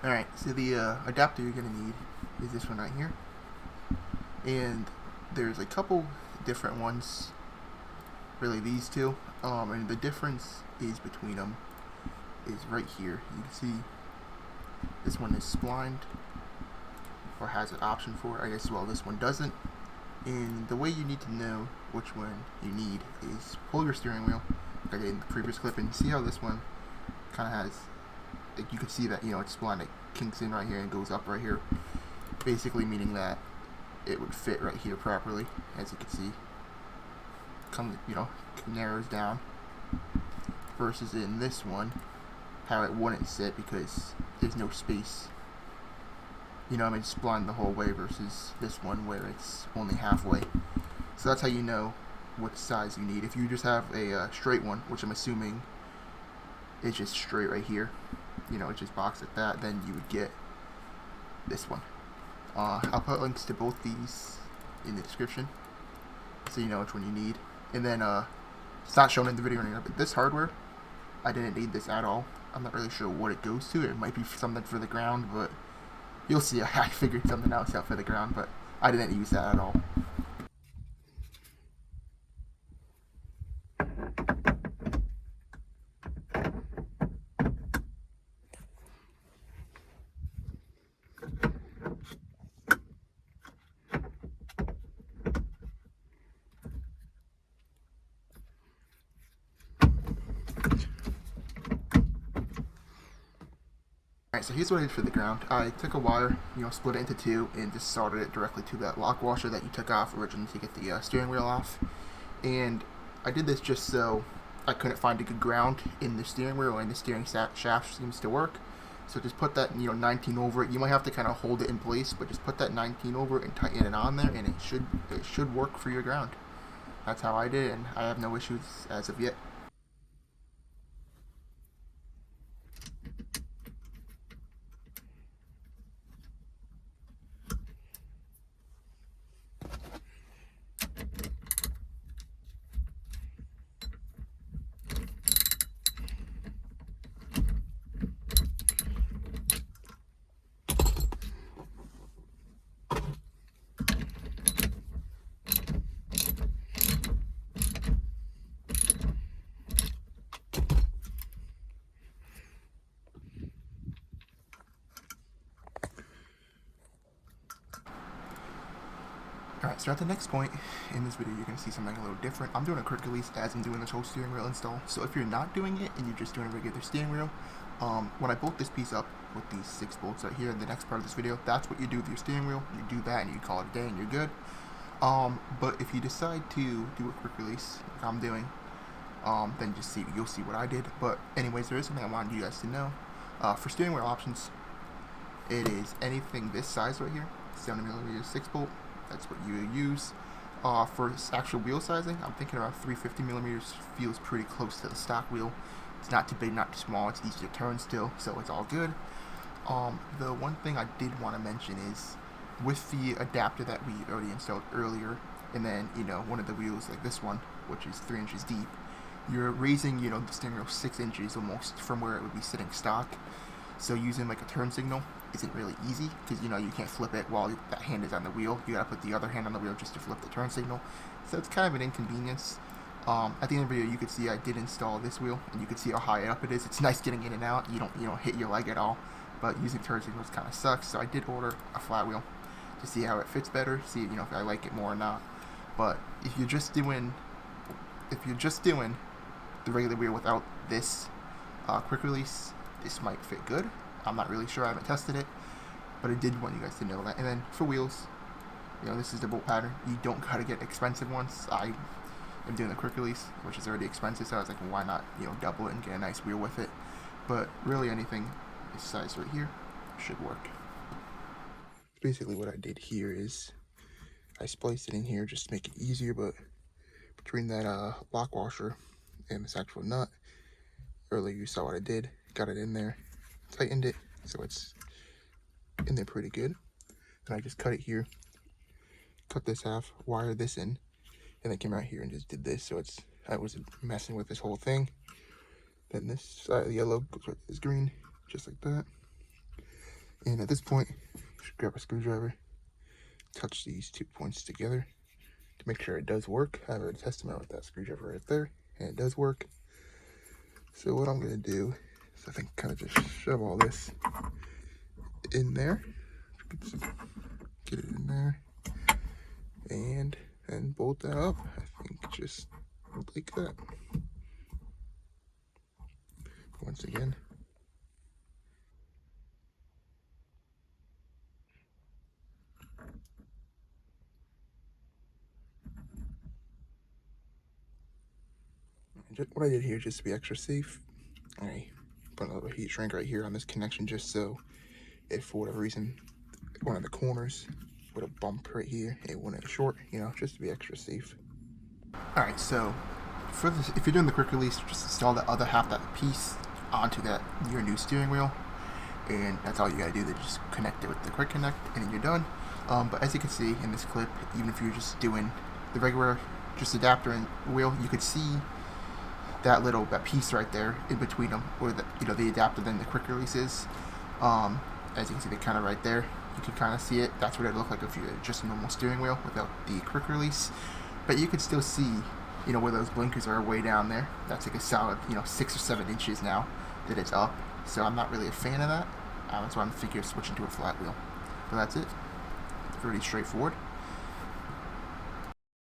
Alright, so the adapter you're going to need is this one right here. And there's a couple different ones, really these two. And the difference is between them is right here. You can see this one is splined, or has an option for it. I guess, well, this one doesn't. And the way you need to know which one you need is pull your steering wheel, like I did in the previous clip, and see how this one kind of has, like you can see that, it's splined, it kinks in right here and goes up right here, basically meaning that it would fit right here properly, as you can see. Narrows down, versus in this one, how it wouldn't sit because there's no space. It's splined the whole way versus this one where it's only halfway. So that's how you know what size you need. If you just have a straight one, which I'm assuming is just straight right here, it's just boxed like that, then you would get this one. I'll put links to both these in the description so you know which one you need. And then it's not shown in the video anymore, but this hardware, I didn't need this at all. I'm not really sure what it goes to. It might be something for the ground, but you'll see. I figured something else out for the ground, but I didn't use that at all. Alright, so here's what I did for the ground. I took a wire, split it into two, and just soldered it directly to that lock washer that you took off originally to get the steering wheel off. And I did this just so I couldn't find a good ground in the steering wheel, and the steering shaft seems to work. So just put that 19 over it. You might have to kind of hold it in place, but just put that 19 over it and tighten it on there, and it should work for your ground. That's how I did it, and I have no issues as of yet. Alright, so at the next point in this video, you're going to see something a little different. I'm doing a quick release as I'm doing this whole steering wheel install. So if you're not doing it and you're just doing a regular steering wheel, when I bolt this piece up with these 6 bolts right here in the next part of this video, that's what you do with your steering wheel. You do that and you call it a day and you're good. But if you decide to do a quick release, like I'm doing, then you'll see what I did. But anyways, there is something I wanted you guys to know. For steering wheel options, it is anything this size right here, 70mm 6 bolt. That's what you use. For actual wheel sizing, I'm thinking around 350mm feels pretty close to the stock wheel. It's not too big, not too small. It's easy to turn still, so it's all good. The one thing I did want to mention is with the adapter that we already installed earlier, and then one of the wheels like this one, which is 3 inches deep, you're raising the steering wheel 6 inches almost from where it would be sitting stock. So using like a turn signal isn't really easy because you can't flip it while that hand is on the wheel. You gotta put the other hand on the wheel just to flip the turn signal. So it's kind of an inconvenience. At the end of the video, you can see I did install this wheel, and you can see how high up it is. It's nice getting in and out. You don't hit your leg at all. But using turn signals kind of sucks. So I did order a flat wheel to see how it fits better, see if I like it more or not. But if you're just doing the regular wheel without this quick release, this might fit good. I'm not really sure. I haven't tested it, but I did want you guys to know that. And then for wheels, this is the bolt pattern. You don't gotta get expensive ones. I am doing the quick release, which is already expensive, so I was like, well, why not double it and get a nice wheel with it? But really, anything this size right here should work. Basically, what I did here is I spliced it in here just to make it easier. But between that lock washer and this actual nut, earlier you saw what I did. Got it in there, tightened it, so it's in there pretty good. And I just cut it here, cut this half, wired this in, and then came out here and just did this. So I was messing with this whole thing. Then this side of the yellow goes with this green, just like that. And at this point, just grab a screwdriver, touch these 2 points together to make sure it does work. I have already tested them out with that screwdriver right there, and it does work. So what I'm going to do is I think kind of just shove all this in there. Get it in there. And then bolt that up. I think just like that. Once again. What I did here, just to be extra safe, I put a little heat shrink right here on this connection, just so if for whatever reason one of the corners with a bump right here, it wouldn't short, you know, just to be extra safe. Alright, so for this, if you're doing the quick release, just install the other half of that piece onto your new steering wheel, and that's all you gotta do. They just connect it with the quick connect, and then you're done. But as you can see in this clip, even if you're just doing the regular just adapter and wheel, you could see that piece right there in between them, or the adapter then the quick release is. As you can see, they're kind of right there. You can kind of see it. That's what it look like if you're just a normal steering wheel without the quick release. But you can still see, where those blinkers are way down there. That's like a solid, 6 or 7 inches now that it's up. So I'm not really a fan of that. That's why I'm thinking of switching to a flat wheel. But that's it. It's pretty straightforward.